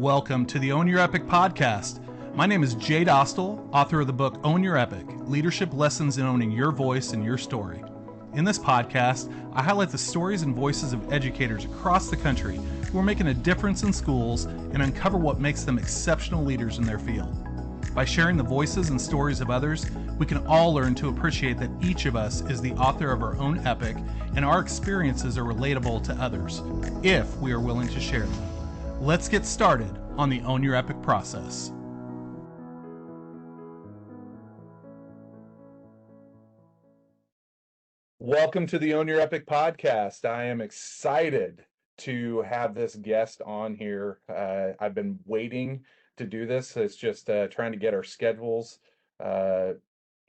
Welcome to the Own Your Epic podcast. My name is Jay Dostal, author of the book Own Your Epic, Leadership Lessons in Owning Your Voice and Your Story. In this podcast, I highlight the stories and voices of educators across the country who are making a difference in schools and uncover what makes them exceptional leaders in their field. By sharing the voices and stories of others, we can all learn to appreciate that each of us is the author of our own epic and our experiences are relatable to others, if we are willing to share them. Let's get started on the Own Your Epic process. Welcome to the Own Your Epic podcast. I am excited to have this guest on here. I've been waiting to do this. It's just trying to get our schedules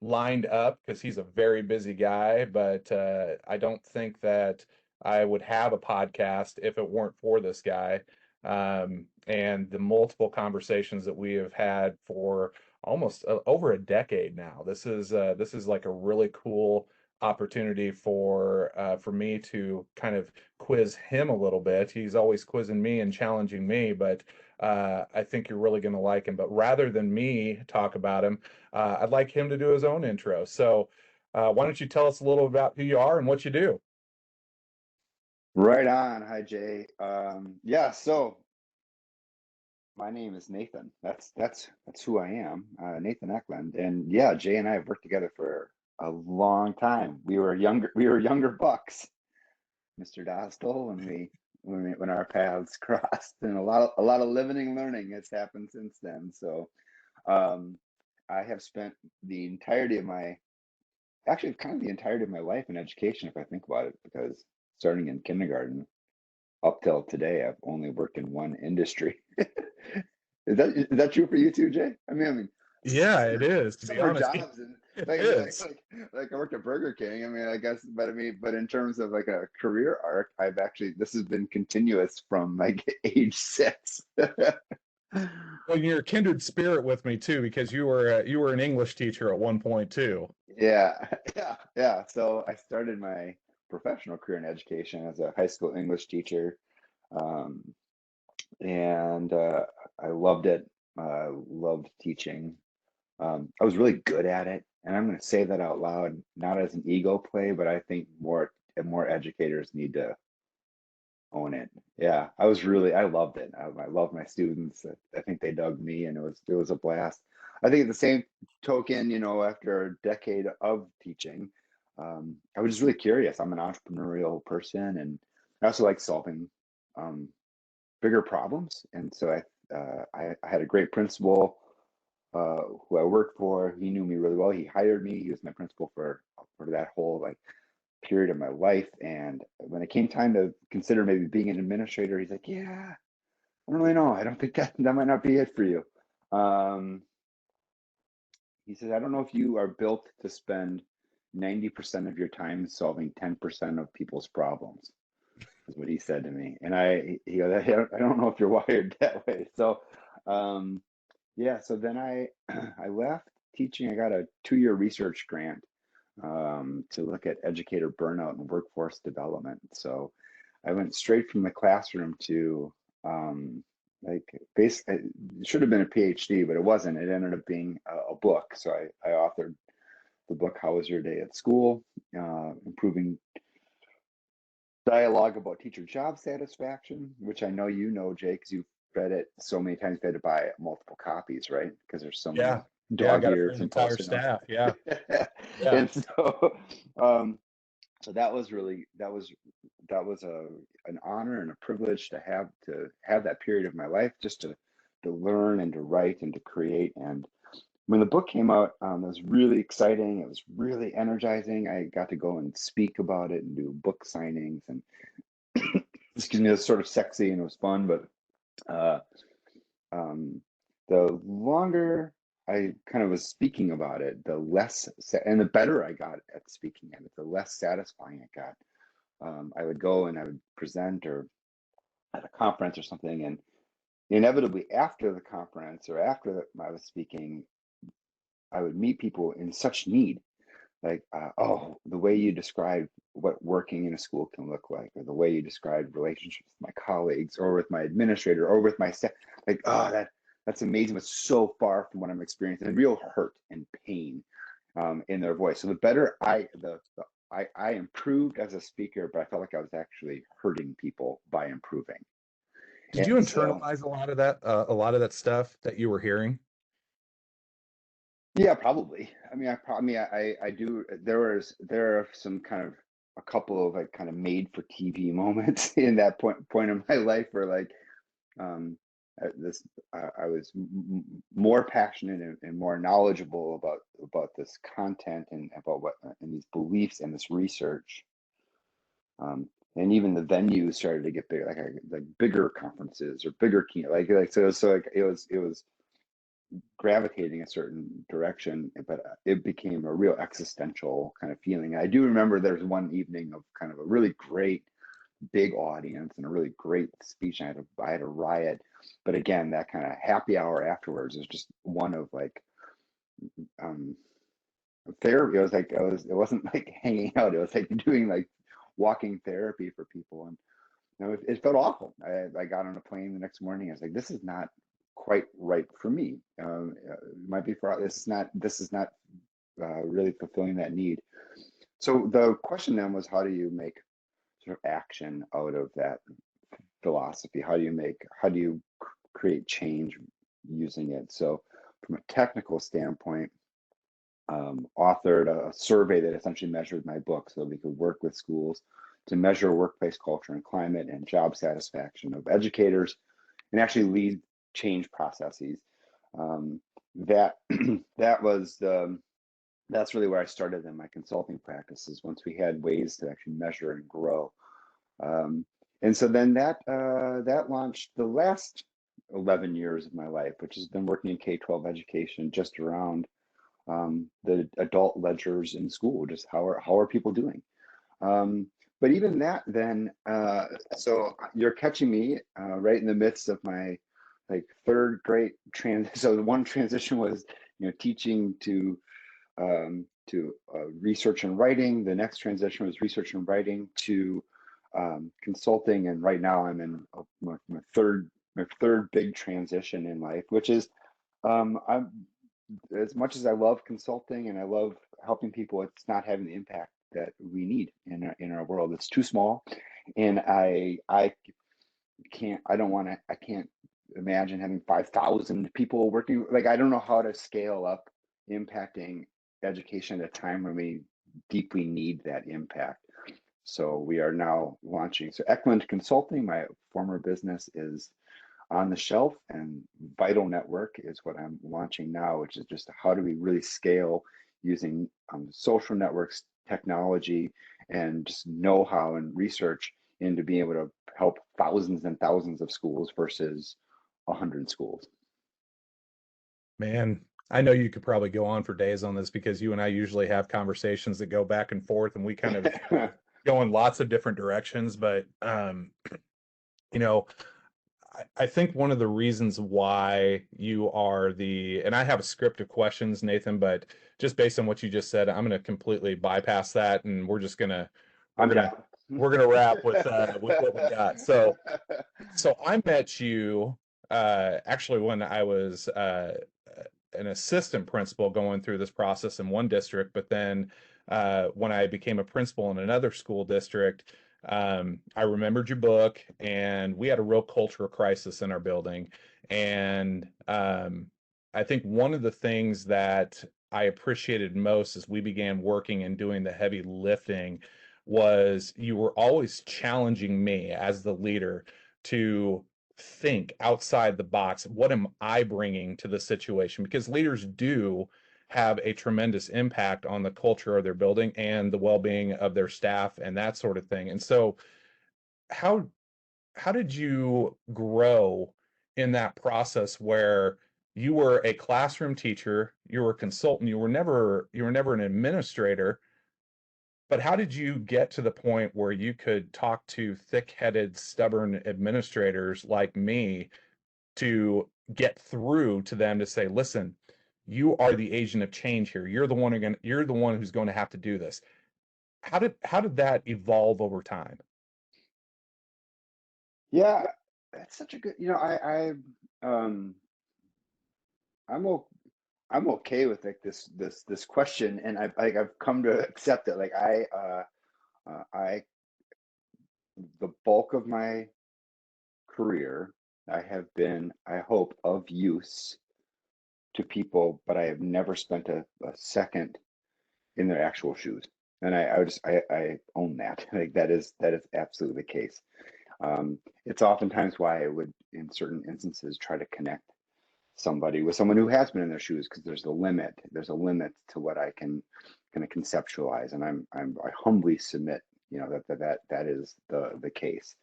lined up because he's a very busy guy, but I don't think that I would have a podcast if it weren't for this guy. And the multiple conversations that we have had for almost over a decade now. This is like a really cool opportunity for me to kind of quiz him a little bit. He's always quizzing me and challenging me, but I think you're really going to like him. But rather than me talk about him, I'd like him to do his own intro. So why don't you tell us a little about who you are and what you do? Right on. Hi, Jay. So my name is Nathan. That's who I am, Nathan Eklund. And yeah, Jay and I have worked together for a long time. We were younger bucks, Mr. Dostal, when our paths crossed, and a lot of living and learning has happened since then. So I have spent the entirety of my life in education, if I think about it, because starting in kindergarten up till today, I've only worked in one industry. Is that true for you too, Jay? I mean, Yeah, it is. To be summer honest, jobs and it like, is. like I worked at Burger King. I mean, I guess, but in terms of like a career arc, this has been continuous from like age 6. Well, you're a kindred spirit with me too, because you were an English teacher at one point too. Yeah. So I started my professional career in education as a high school English teacher. Um, and I loved it. Loved teaching. I was really good at it, and I'm going to say that out loud, not as an ego play, but I think more educators need to own it. Yeah, I loved it. I loved my students. I think they dug me, and it was a blast. I think at the same token, after a decade of teaching, I was just really curious. I'm an entrepreneurial person, and I also like solving bigger problems. And so I had a great principal who I worked for. He knew me really well. He hired me. He was my principal for that whole like period of my life. And when it came time to consider maybe being an administrator, he's like, "Yeah, I don't really know. I don't think that might not be it for you." He says, "I don't know if you are built to spend 90% of your time solving 10% of people's problems." Is what he said to me. And he goes, I don't know if you're wired that way. So, so then I left teaching. I got a 2-year research grant to look at educator burnout and workforce development. So I went straight from the classroom to basically, it should have been a PhD, but it wasn't. It ended up being a book. So I authored the book, How Was Your Day at School? Improving Dialogue about teacher job satisfaction, which I know Jay, because you've read it so many times. You had to buy multiple copies, right? Because there's so many I dog got it for ears the and entire post-it staff. notes. Yeah. And so that was an honor and a privilege to have that period of my life, just to learn and to write and to create. And when the book came out, it was really exciting. It was really energizing. I got to go and speak about it and do book signings, and excuse me, it was sort of sexy and it was fun. But the longer I kind of was speaking about it, the less and the better I got at speaking at it, the less satisfying it got. I would go and I would present or at a conference or something, and inevitably after the conference or after I was speaking, I would meet people in such need. like, oh, the way you described what working in a school can look like, or the way you described relationships with my colleagues, or with my administrator, or with my staff, like, oh, that's amazing, but so far from what I'm experiencing, and real hurt and pain in their voice. So the better I improved as a speaker, but I felt like I was actually hurting people by improving. Did you And so, internalize a lot of that stuff that you were hearing? yeah, probably. I mean, I do. There are some kind of a couple of like kind of made for TV moments in that point of my life where like um this I was more passionate and more knowledgeable about this content and about what and these beliefs and this research. Um, and even the venues started to get bigger, like bigger conferences or bigger key, so like it was gravitating a certain direction, but it became a real existential kind of feeling. And I do remember there's one evening of kind of a really great big audience and a really great speech. And I had a riot, but again, that kind of happy hour afterwards is just one of like um, therapy. It was like it wasn't like hanging out. It was like doing like walking therapy for people, and it felt awful. I got on a plane the next morning. I was like, this is not quite right for me. It might be for this is not really fulfilling that need. So the question then was, how do you make sort of action out of that philosophy? How do you create change using it? So from a technical standpoint, authored a survey that essentially measured my book so we could work with schools to measure workplace culture and climate and job satisfaction of educators and actually lead change processes. Um, that that was that's really where I started in my consulting practices once we had ways to actually measure and grow. Um, and so then that launched the last 11 years of my life, which has been working in K-12 education just around the adult ledgers in school. Just how are people doing? But even that, then, so you're catching me right in the midst of my like third grade trans. So the one transition was, teaching to research and writing. The next transition was research and writing to consulting, and right now I'm in my third big transition in life, which is I'm as much as I love consulting and I love helping people, it's not having the impact that we need in our world. It's too small, and I can't imagine having 5,000 people working. Like I don't know how to scale up impacting education at a time when we deeply need that impact. So we are now launching. So Eklund Consulting, my former business, is on the shelf, and Vital Network is what I'm launching now, which is just how do we really scale using social networks, technology, and just know-how and research into being able to help thousands and thousands of schools versus 100 schools. Man, I know you could probably go on for days on this because you and I usually have conversations that go back and forth and we kind of go in lots of different directions. But you know, I think one of the reasons why you are and I have a script of questions, Nathan, but just based on what you just said, I'm going to completely bypass that, and we're I'm gonna down. we're gonna wrap with what we got. So I met you actually when I was an assistant principal going through this process in one district, but then when I became a principal in another school district, I remembered your book, and we had a real cultural crisis in our building. And I think one of the things that I appreciated most as we began working and doing the heavy lifting was you were always challenging me as the leader to think outside the box. What am I bringing to the situation? Because leaders do have a tremendous impact on the culture of their building and the well-being of their staff and that sort of thing. And so how how did you grow in that process where you were a classroom teacher, you were a consultant, you were never an administrator, but how did you get to the point where you could talk to thick-headed, stubborn administrators like me to get through to them to say, listen, you are the agent of change here. You're the one who's going to have to do this. How did that evolve over time? Yeah, that's such a good, um, I'm o I'm okay with like this question, and I've come to accept it. Like I the bulk of my career, I have been, I hope, of use to people, but I have never spent a second in their actual shoes. And I own that. Like that is absolutely the case. It's oftentimes why I would, in certain instances, try to connect somebody with someone who has been in their shoes, because there's a limit. There's a limit to what I can kind of conceptualize, and I humbly submit, that is the case.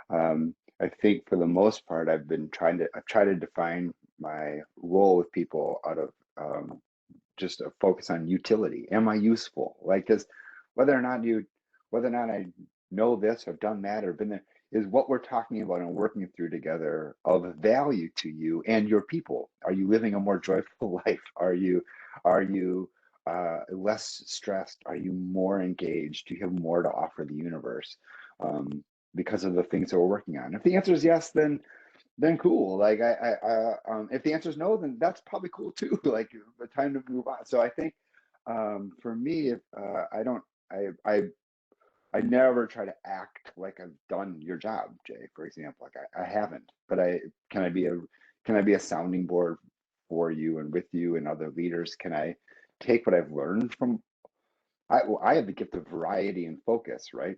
I think for the most part, I've tried to define my role with people out of just a focus on utility. Am I useful? Like, because whether or not you, whether or not I know this, have done that, or been there, is what we're talking about and working through together of value to you and your people. Are you living a more joyful life? Are you less stressed? Are you more engaged? Do you have more to offer the universe? Because of the things that we're working on. If the answer is yes, then cool. Like if the answer is no, then that's probably cool too. Like the time to move on. So I think for me, if I don't, I never try to act like I've done your job, Jay. For example, like I haven't. But can I be a can I be a sounding board for you and with you and other leaders? Can I take what I've learned from well, I have the gift of variety and focus, right?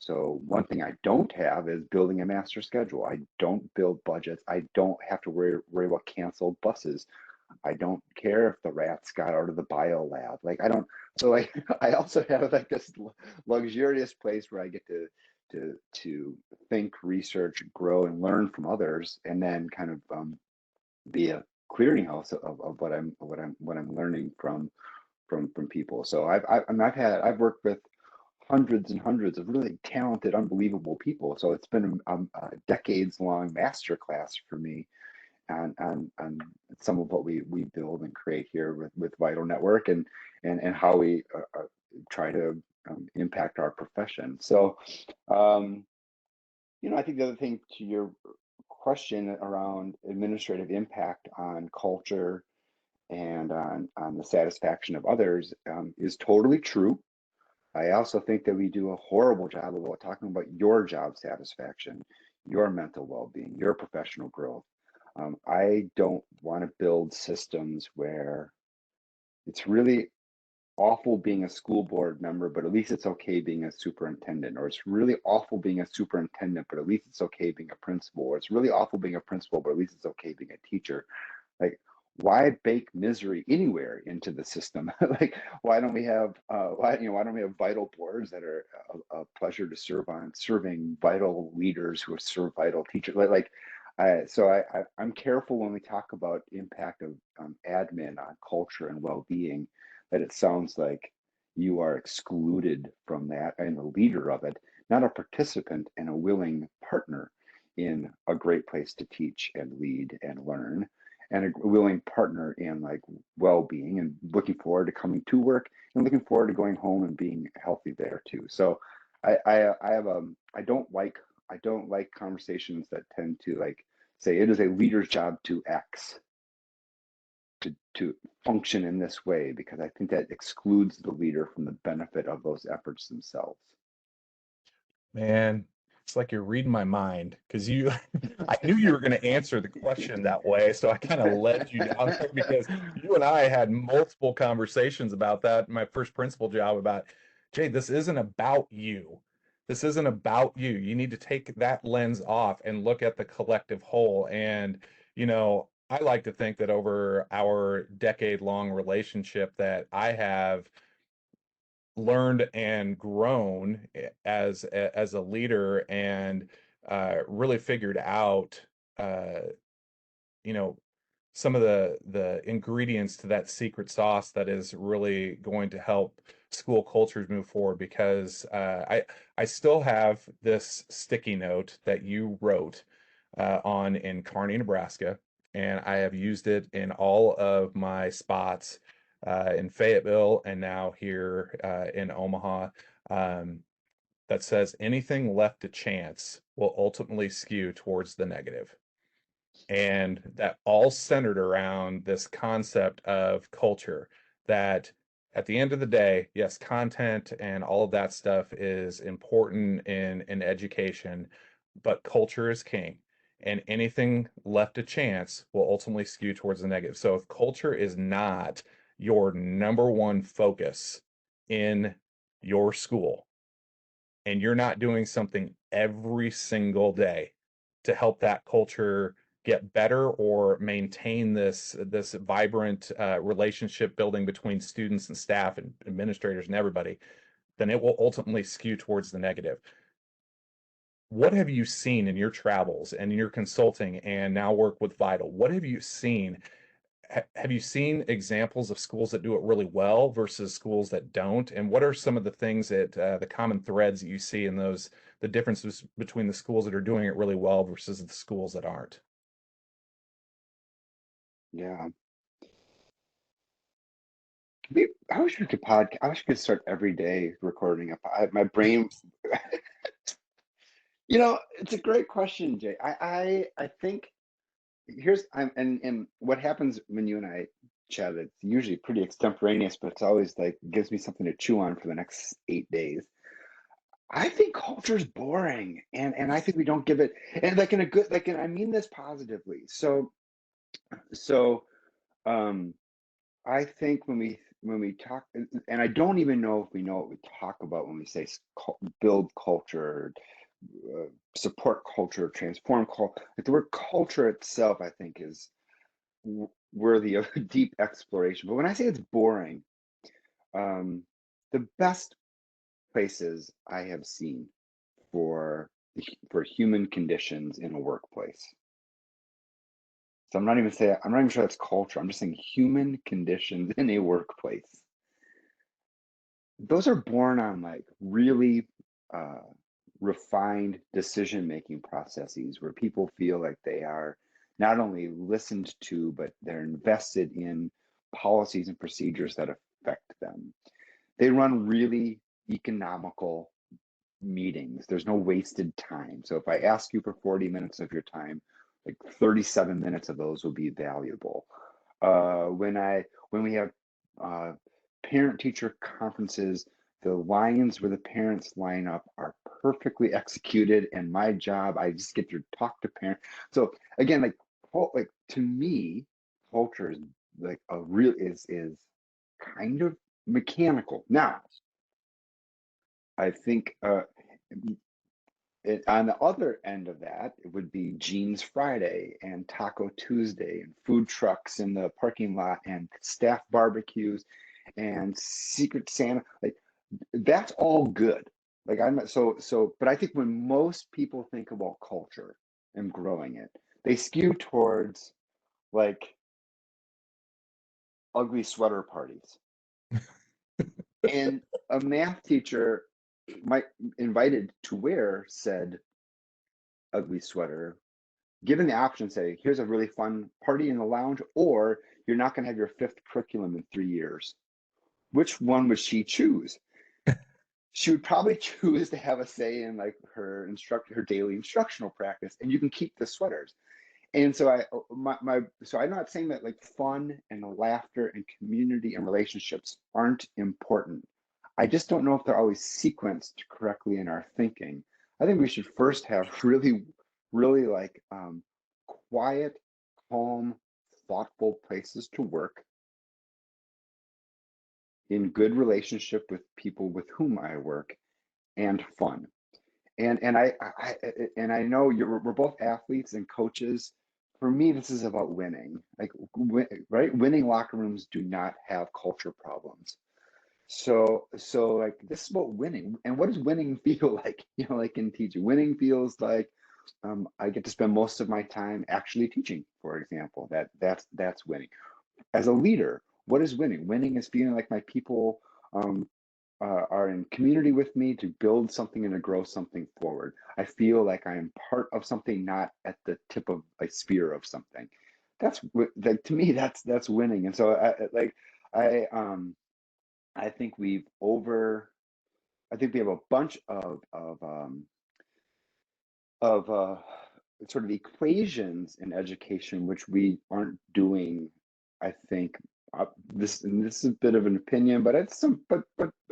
So one thing I don't have is building a master schedule. I don't build budgets. I don't have to worry about canceled buses. I don't care if the rats got out of the bio lab. Like I don't. So like I also have like this luxurious place where I get to think, research, grow, and learn from others, and then kind of be a clearinghouse of what I'm learning from people. So I've worked with hundreds and hundreds of really talented, unbelievable people. So it's been a decades long masterclass for me on some of what we build and create here with Vital Network and how we try to impact our profession. So I think the other thing to your question around administrative impact on culture and on the satisfaction of others is totally true. I also think that we do a horrible job about talking about your job satisfaction, your mental well-being, your professional growth. I don't want to build systems where it's really awful being a school board member, but at least it's okay being a superintendent, or it's really awful being a superintendent, but at least it's okay being a principal, or it's really awful being a principal, but at least it's okay being a teacher. Like, why bake misery anywhere into the system? Like, why don't we have vital boards that are a pleasure to serve on, serving vital leaders who have served vital teachers? I'm careful when we talk about impact of admin on culture and well-being, that it sounds like you are excluded from that and the leader of it, not a participant and a willing partner in a great place to teach and lead and learn, and a willing partner in like well-being and looking forward to coming to work and looking forward to going home and being healthy there too. So I have I don't like conversations that tend to like say it is a leader's job to X, to function in this way, because I think that excludes the leader from the benefit of those efforts themselves. Man, it's like you're reading my mind because I knew you were going to answer the question that way. So I kind of led you down there because you and I had multiple conversations about that. My first principal job about, Jay, this isn't about you. This isn't about you. You need to take that lens off and look at the collective whole. And, I like to think that over our decade-long relationship that I have learned and grown as a leader and really figured out uh, you know some of the ingredients to that secret sauce that is really going to help school cultures move forward because I still have this sticky note that you wrote on in Kearney, Nebraska and I have used it in all of my spots in Fayetteville and now here in Omaha. Um, that says anything left to chance will ultimately skew towards the negative. And that all centered around this concept of culture that at the end of the day, yes, content and all of that stuff is important in education, but culture is king. And anything left to chance will ultimately skew towards the negative. So if culture is not your number one focus in your school, and you're not doing something every single day to help that culture get better or maintain this vibrant relationship building between students and staff and administrators and everybody, then it will ultimately skew towards the negative. What have you seen in your travels and in your consulting and now work with Vital? What have you seen? Have you seen examples of schools that do it really well versus schools that don't? And what are some of the things that the common threads that you see in those, the differences between the schools that are doing it really well versus the schools that aren't? Yeah. I wish we could I wish we could start every day recording my brain. It's a great question, Jay. I think and what happens when you and I chat, it's usually pretty extemporaneous, but it's always like gives me something to chew on for the next 8 days. I think culture's boring, and I think we don't give it, and like in a good, like, and I mean this positively. So um I think when we talk, and I don't even know if we know what we talk about when we say build culture, support culture, transform culture. Like the word culture itself, I think is worthy of deep exploration. But when I say it's boring, um, the best places I have seen for for human conditions in a workplace. So I'm not even sure that's culture. I'm just saying human conditions in a workplace. Those are born on like really uh, refined decision making processes where people feel like they are not only listened to, but they're invested in policies and procedures that affect them. They run really economical meetings. There's no wasted time. So if I ask you for 40 minutes of your time, like 37 minutes of those will be valuable. When we have uh, parent teacher conferences, the lines where the parents line up are perfectly executed, and my job, I just get to talk to parents. So again, like to me, culture is like a real is kind of mechanical. Now, I think on the other end of that, it would be Jeans Friday and Taco Tuesday and food trucks in the parking lot and staff barbecues and Secret Santa. Like that's all good. Like I'm not but I think when most people think about culture and growing it, they skew towards like ugly sweater parties. And a math teacher might invited to wear said ugly sweater, given the option, say, here's a really fun party in the lounge, or you're not going to have your fifth curriculum in 3 years. Which one would she choose? She would probably choose to have a say in like her daily instructional practice, and you can keep the sweaters. And so so I'm not saying that like fun and laughter and community and relationships aren't important. I just don't know if they're always sequenced correctly in our thinking. I think we should first have really like quiet, calm, thoughtful places to work in good relationship with people with whom I work and fun. And I know we're both athletes and coaches. For me, this is about winning. Like, right? Winning locker rooms do not have culture problems. So like this is about winning. And what does winning feel like? Like in teaching, winning feels like I get to spend most of my time actually teaching, for example. That's winning. As a leader, what is winning? Winning is feeling like my people um, are in community with me to build something and to grow something forward. I feel like I am part of something, not at the tip of a spear of something. like, to me, that's winning. And so I I think I think we have a bunch of sort of equations in education which we aren't doing. I think this is a bit of an opinion, but it's some but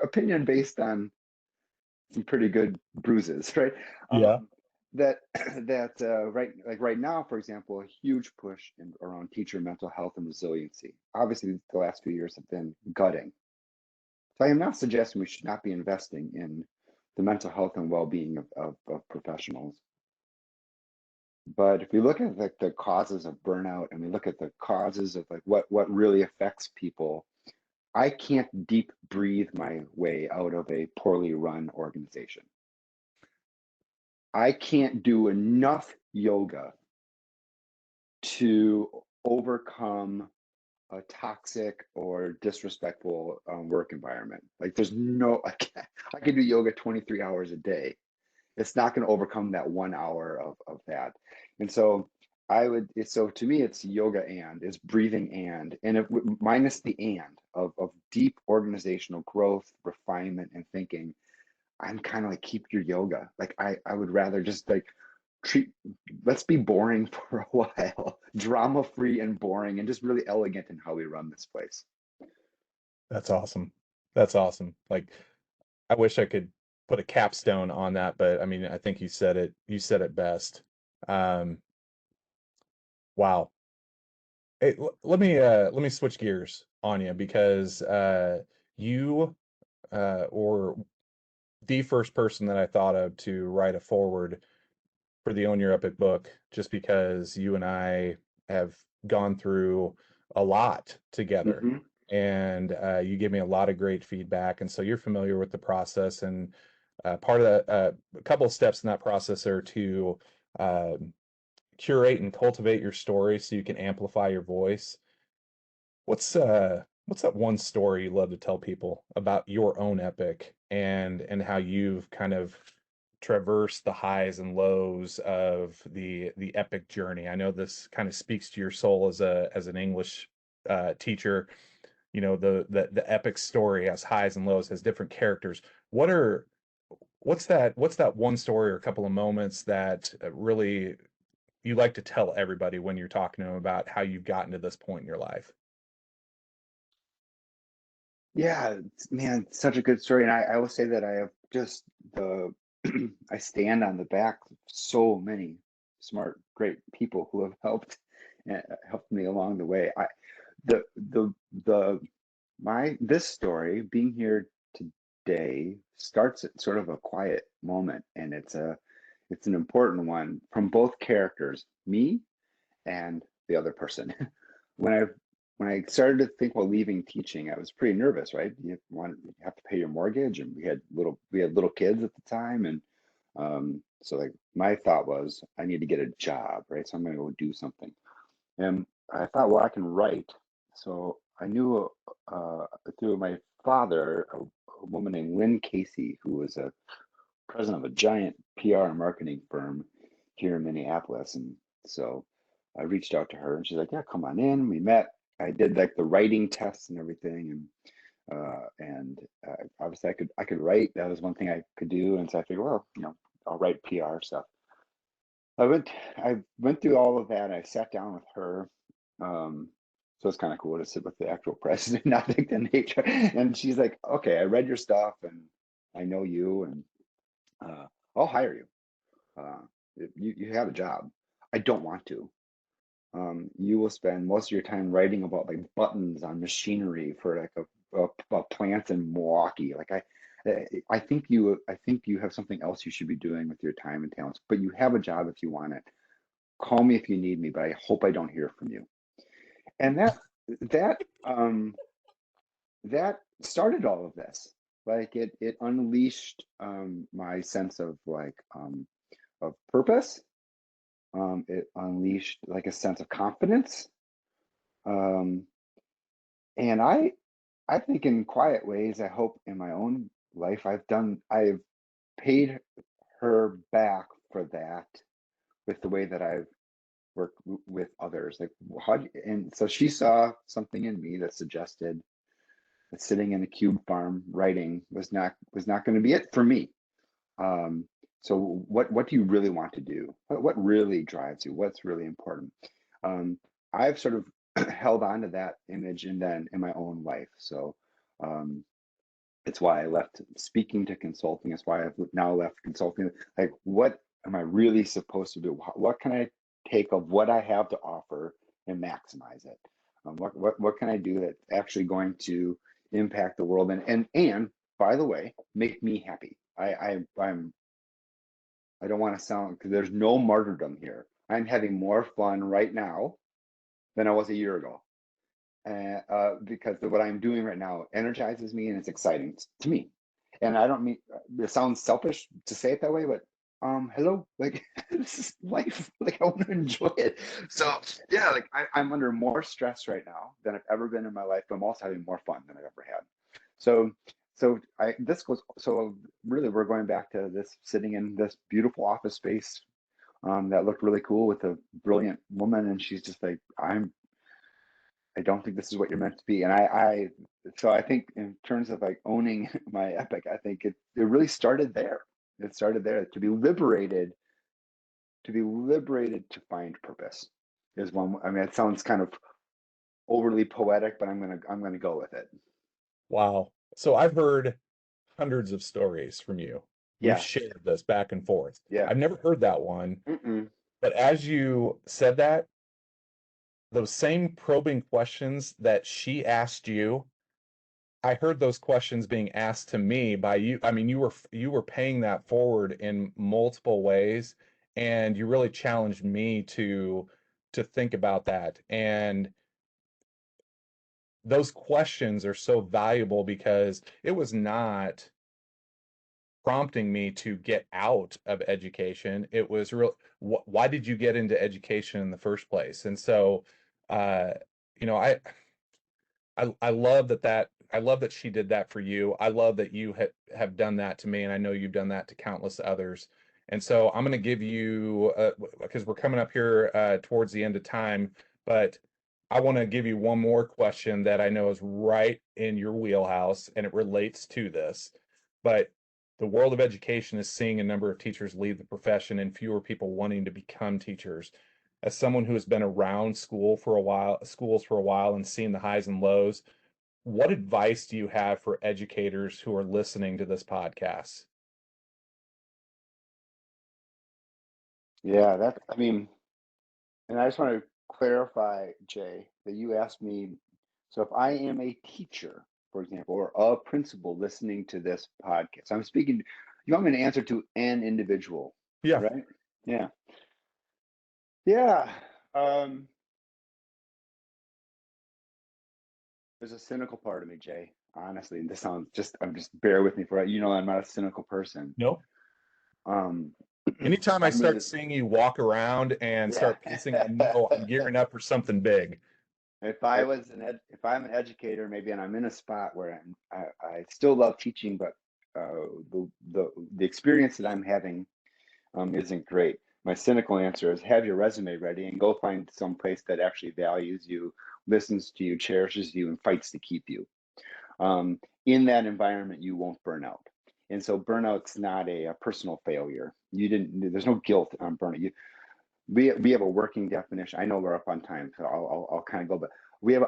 opinion based on some pretty good bruises, right? Yeah. That right now, for example, a huge push around teacher mental health and resiliency. Obviously, the last few years have been gutting. So I am not suggesting we should not be investing in the mental health and well-being of professionals. But if we look at like the causes of burnout and we look at the causes of like what really affects people, I can't deep breathe my way out of a poorly run organization. I can't do enough yoga to overcome a toxic or disrespectful work environment. Like there's no, I can do yoga 23 hours a day. It's not going to overcome that 1 hour of that. And so so to me, it's yoga and it's breathing and if, minus the and of deep organizational growth, refinement, and thinking. I'm kind of like, keep your yoga. Like I would rather just like treat, let's be boring for a while, drama free and boring and just really elegant in how we run this place. That's awesome. That's awesome. Like, I wish I could put a capstone on that, but I mean, I think you said it best. Um, wow. Hey, let me switch gears on you because you or the first person that I thought of to write a forward for the Own Your Epic book, just because you and I have gone through a lot together, Hmm. and you gave me a lot of great feedback, and so you're familiar with the process. And part of that, a couple of steps in that process are to uh, curate and cultivate your story so you can amplify your voice. What's that one story you love to tell people about your own epic and how you've kind of traversed the highs and lows of the epic journey? I know this kind of speaks to your soul as a as an English teacher. You know, the epic story has highs and lows, has different characters. What are what's that one story or a couple of moments that really you like to tell everybody when you're talking to them about how you've gotten to this point in your life? Yeah, man, such a good story. And I will say that I have just the, I stand on the back of so many smart, great people who have helped me along the way. The, the, the, this story being here today starts at sort of a quiet moment, and it's an important one from both characters, me and the other person. when I when I started to think about leaving teaching, I was pretty nervous, right? You have to pay your mortgage, and we had little kids at the time, and so like my thought was I need to get a job, right? So I'm going to go do something, and I thought, well, I can write. So I knew through my father a woman named Lynn Casey, who was a president of a giant PR and marketing firm here in Minneapolis. And so I reached out to her and she's like, yeah, come on in. We met. I did like the writing tests and everything. And obviously I could write. That was one thing I could do. And so I figured, well, I'll write PR stuff. I went through all of that. I sat down with her. Um, so it's kind of cool to sit with the actual president, not like the nature. And she's like, okay, I read your stuff and I know you and uh, I'll hire you. Uh, you have a job. I don't want to. You will spend most of your time writing about like buttons on machinery for like a plant in Milwaukee. I think you have something else you should be doing with your time and talents. But you have a job if you want it. Call me if you need me, but I hope I don't hear from you. And that um that started all of this. Like it unleashed my sense of of purpose. It unleashed like a sense of confidence. Um, and I think in quiet ways, I hope in my own life, I've paid her back for that with the way that I've work with others? Like and so she saw something in me that suggested that sitting in a cube farm writing was not going to be it for me. So what do you really want to do? What really drives you? What's really important? Um, I've sort of held on to that image and then in my own life. So um, it's why I left speaking to consulting. It's why I've now left consulting. Like, what am I really supposed to do? What can I take of what I have to offer and maximize it? What can I do that's actually going to impact the world and by the way, make me happy? I don't want to sound because there's no martyrdom here. I'm having more fun right now than I was a year ago, because what I'm doing right now energizes me and it's exciting to me. And I don't mean it sounds selfish to say it that way, but hello, like this is life. Like I want to enjoy it. So yeah, like I'm under more stress right now than I've ever been in my life, but I'm also having more fun than I've ever had. So so really we're going back to this sitting in this beautiful office space that looked really cool with a brilliant woman, and she's just like, I don't think this is what you're meant to be. And so I think in terms of like owning my epic, I think it really started there. It started there to be liberated to find purpose is one. I mean, it sounds kind of overly poetic, but I'm gonna go with it. Wow. So I've heard hundreds of stories from you. We've Yeah, shared this back and forth. yeah. I've never heard that one, Mm-mm. but as you said that, those same probing questions that she asked you, I heard those questions being asked to me by you. I mean, you were paying that forward in multiple ways, and you really challenged me to think about that. And those questions are so valuable because it was not prompting me to get out of education. It was real, why did you get into education in the first place? And so, uh, you know, I love I love that she did that for you. I love that you have done that to me, and I know you've done that to countless others. And so I'm going to give you because we're coming up here towards the end of time, but I want to give you one more question that I know is right in your wheelhouse, and it relates to this. But the world of education is seeing a number of teachers leave the profession and fewer people wanting to become teachers. As someone who has been around schools for a while and seen the highs and lows, what advice do you have for educators who are listening to this podcast? Yeah, I mean, and I just want to clarify, Jay, that you asked me. So if I am a teacher, for example, or a principal listening to this podcast, I'm speaking, you want me to answer to an individual, Yeah. right? Yeah. Yeah. Um, there's a cynical part of me, Jay. Honestly, and this sounds I'm just bear with me for it. I'm not a cynical person. No. Um, Anytime I I'm start really, seeing you walk around and yeah. start pacing, I know I'm gearing up for something big. If I'm an educator, maybe, and I'm in a spot where I still love teaching, but the experience that I'm having isn't great. My cynical answer is have your resume ready and go find some place that actually values you, listens to you, cherishes you, and fights to keep you. In that environment, you won't burn out. And so burnout's not a personal failure. There's no guilt on burnout. We have a working definition. I know we're up on time, so I'll kind of go, but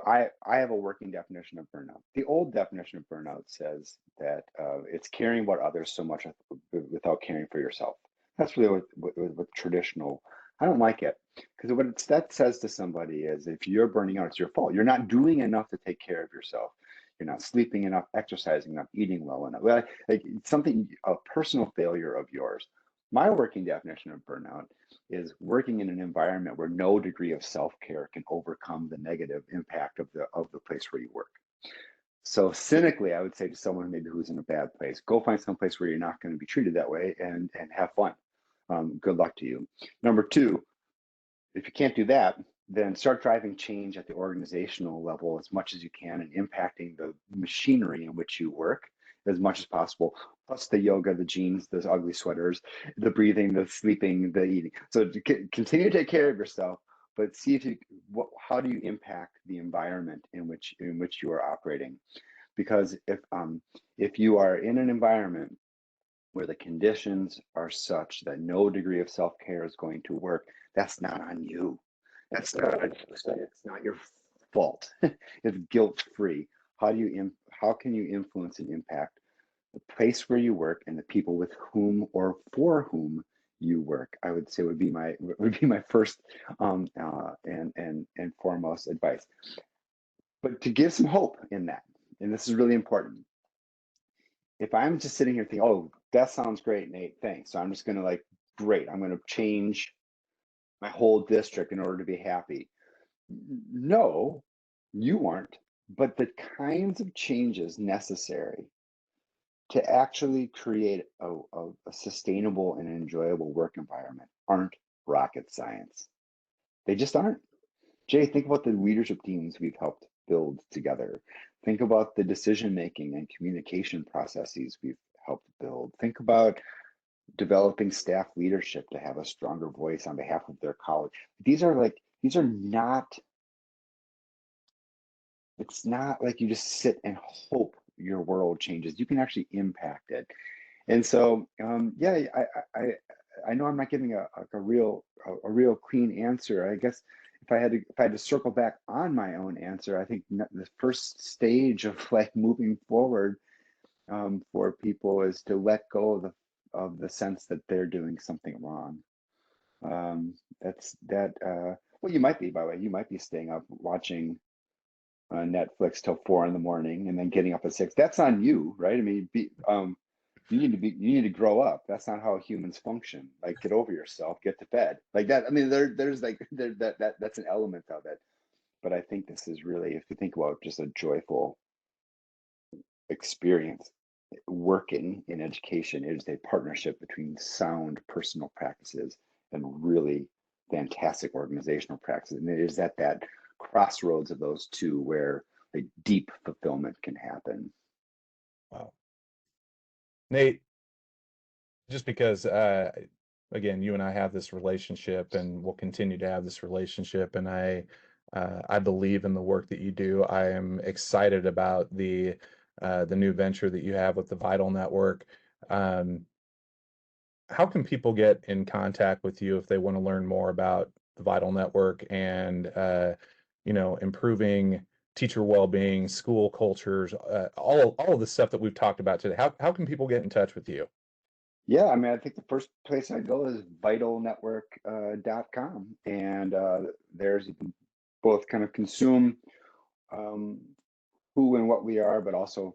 I have a working definition of burnout. The old definition of burnout says that it's caring about others so much without caring for yourself. That's really what traditional. I don't like it because that says to somebody is if you're burning out, it's your fault. You're not doing enough to take care of yourself. You're not sleeping enough, exercising enough, eating well enough. Well, like it's something a personal failure of yours. My working definition of burnout is working in an environment where no degree of self-care can overcome the negative impact of the place where you work. So cynically, I would say to someone maybe who's in a bad place, go find some place where you're not going to be treated that way and have fun. Good luck to you. Number two, if you can't do that, then start driving change at the organizational level as much as you can and impacting the machinery in which you work as much as possible. Plus the yoga, the jeans, those ugly sweaters, the breathing, the sleeping, the eating. So continue to take care of yourself but see if you how do you impact the environment in which you are operating? Because if you are in an environment where the conditions are such that no degree of self-care is going to work, that's not on you. That's not, it's not your fault. It's guilt-free. How can you influence and impact the place where you work and the people with whom or for whom you work? I would say would be my first and foremost advice. But to give some hope in that, and this is really important, if I'm just sitting here thinking, oh, that sounds great, Nate, thanks. So I'm just going to like, great, I'm going to change my whole district in order to be happy. No, you aren't. But the kinds of changes necessary to actually create a sustainable and enjoyable work environment aren't rocket science. They just aren't. Jay, think about the leadership teams we've helped build together. Think about the decision making and communication processes we've helped build. Think about developing staff leadership to have a stronger voice on behalf of their colleagues. These are not, it's not like you just sit and hope your world changes. You can actually impact it. And so, yeah, I know I'm not giving a real clean answer. I guess if I had to circle back on my own answer, I think the first stage of like moving forward for people is to let go of the sense that they're doing something wrong. That's that. Well, you might be, by the way, you might be staying up watching Netflix till 4 in the morning and then getting up at 6. That's on you, right? I mean, you need to grow up. That's not how humans function. Like, get over yourself, get to bed, like that. I mean, there's like that's an element of it. But I think this is really, if you think about just a joyful experience, working in education is a partnership between sound personal practices and really fantastic organizational practices. And it is at that crossroads of those two where like deep fulfillment can happen. Wow. Nate, just because again, you and I have this relationship and we'll continue to have this relationship, and I believe in the work that you do. I am excited about the new venture that you have with the Vital Network. Um, how can people get in contact with you if they want to learn more about the Vital Network and improving teacher well-being, school cultures, all of the stuff that we've talked about today? How can people get in touch with you? Yeah, I mean, I think the first place I go is vitalnetwork.com. And there's, you can both kind of consume um, who and what we are, but also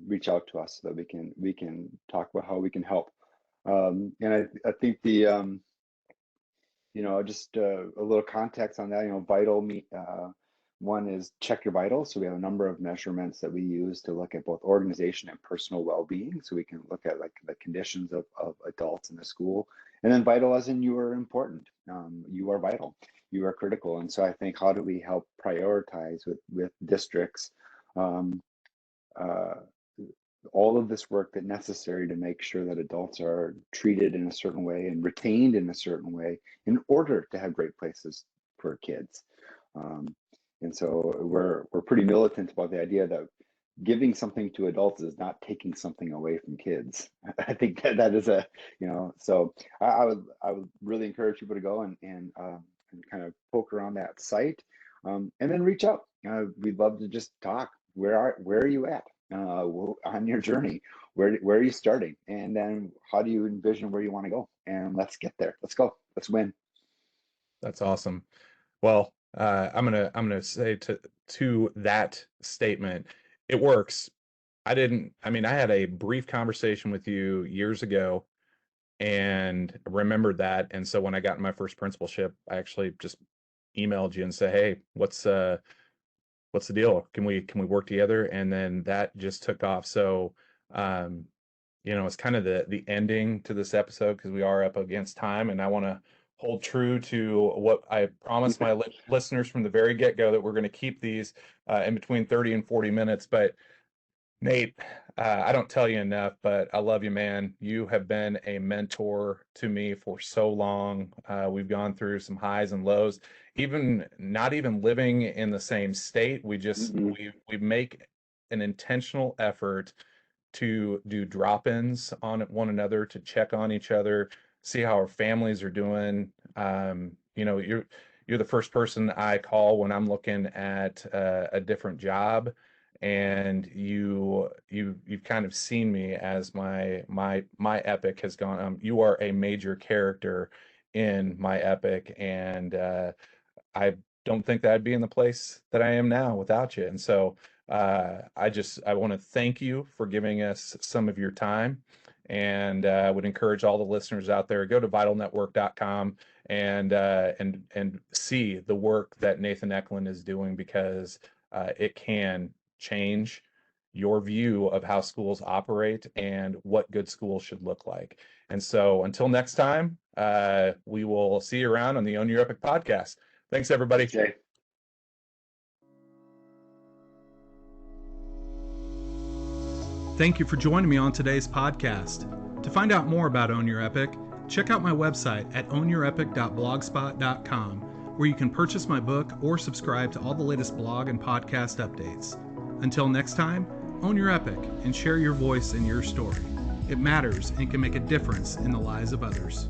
reach out to us so that we can talk about how we can help. And I think just a little context on that, vital one is check your vitals. So we have a number of measurements that we use to look at both organization and personal well-being. So we can look at like the conditions of adults in the school. And then vital as in you are important. You are vital. You are critical. And so I think, how do we help prioritize with districts um, uh, all of this work that necessary to make sure that adults are treated in a certain way and retained in a certain way in order to have great places for kids. Um, and so we're pretty militant about the idea that giving something to adults is not taking something away from kids. I think that is so I would really encourage people to go and kind of poke around that site, and then reach out. We'd love to just talk. Where are you at on your journey? Where are you starting? And then how do you envision where you want to go? And let's get there. Let's go. Let's win. That's awesome. Well, I'm gonna say to that statement, it works. I mean, I had a brief conversation with you years ago and remembered that. And so when I got in my first principalship, I actually just emailed you and said, "Hey, what's the deal? Can we work together?" And then that just took off. So, um, it's kind of the ending to this episode because we are up against time, and I want to hold true to what I promised my listeners from the very get-go, that we're going to keep these in between 30 and 40 minutes. But Nate, I don't tell you enough, but I love you, man. You have been a mentor to me for so long. We've gone through some highs and lows, even not even living in the same state. Hmm. We make an intentional effort to do drop-ins on one another, to check on each other, see how our families are doing. You're the first person I call when I'm looking at a different job, and you've kind of seen me as my epic has gone. You are a major character in my epic, and I don't think that I'd be in the place that I am now without you. And so I want to thank you for giving us some of your time, and would encourage all the listeners out there, go to vitalnetwork.com and see the work that Nathan Eklund is doing, because it can change your view of how schools operate and what good schools should look like. And so until next time, we will see you around on the Own Your Epic podcast. Thanks, Thanks, everybody. Jay. Thank you for joining me on today's podcast. To find out more about Own Your Epic, check out my website at ownyourepic.blogspot.com, where you can purchase my book or subscribe to all the latest blog and podcast updates. Until next time, own your epic and share your voice and your story. It matters and can make a difference in the lives of others.